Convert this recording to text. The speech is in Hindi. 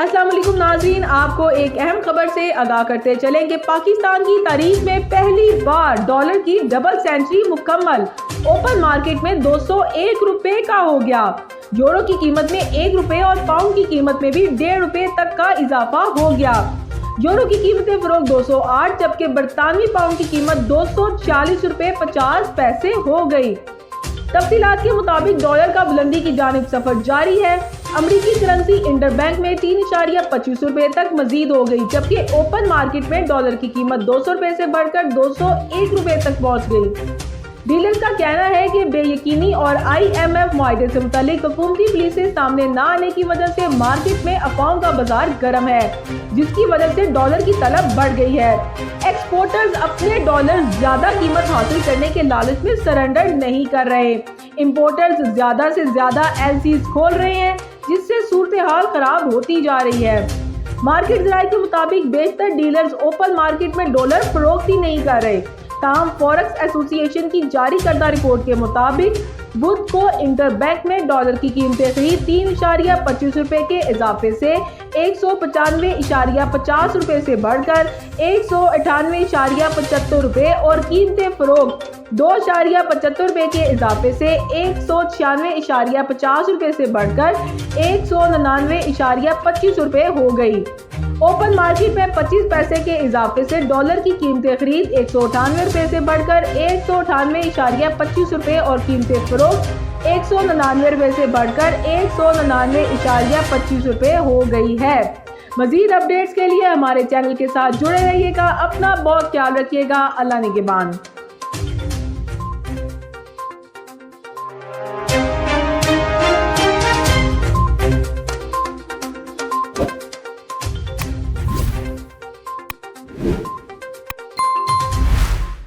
अस्सलाम वालेकुम नाज़रीन, आपको एक अहम खबर से आगाह करते चलें कि पाकिस्तान की तारीख में पहली बार डॉलर की डबल सेंचुरी मुकम्मल। ओपन मार्केट में 201 रुपए का हो गया। यूरो की कीमत में 1 रुपए और पाउंड की कीमत में भी 1.5 रुपए तक का इजाफा हो गया। यूरो की कीमत फरोख्त 208 जबकि बरतानवी पाउंड की कीमत 240 रुपए 50 पैसे हो गई। तफसीलात के मुताबिक डॉलर का बुलंदी की जानिब सफर जारी है। अमरीकी करेंसी इंटरबैंक में 3.25 रुपए तक मजीद हो गई, जबकि ओपन मार्केट में डॉलर की कीमत 200 रुपए से बढ़कर 201 रुपए तक पहुंच गई। डीलर्स का कहना है कि बेयकीनी और IMF मुआहदे से मुतालिक हुकूमती पुलिसें सामने न आने की वजह से मार्केट में अफवाहों का बाजार गर्म है, जिसकी वजह से डॉलर की तलब बढ़ गई है। एक्सपोर्टर्स अपने डॉलर ज्यादा कीमत हासिल करने के लालच में सरेंडर नहीं कर रहे। इंपोर्टर्स ज्यादा से ज्यादा LCs खोल रहे हैं, जिससे सूरत हाल खराब होती जा रही है। मार्केट ज़राए के मुताबिक बेशतर डीलर्स ओपन मार्केट में डॉलर फरोख्त ही नहीं कर रहे। ताहम फॉरेक्स एसोसिएशन की जारी करदा रिपोर्ट के मुताबिक बुध को इंटरबैंक में डॉलर की कीमतें खरीद 3.25 रुपए के इजाफे से 195.50 रुपए से बढ़कर 198.75 रुपए और कीमतें फरोख्त 2.75 रुपए के इजाफे से 196.50 रुपए से बढ़कर 199.25 रुपए हो गई। ओपन मार्केट में 25 पैसे के इजाफे से डॉलर की कीमतें खरीद 198 रुपए से बढ़कर 198.25 रुपए और कीमतें फरोख्त 199 रुपए से बढ़कर 199.25 रुपए हो गई है। मजीद अपडेट्स के लिए हमारे चैनल के साथ जुड़े रहिएगा। अपना बहुत ख्याल रखिएगा। अल्लाह निगहबान।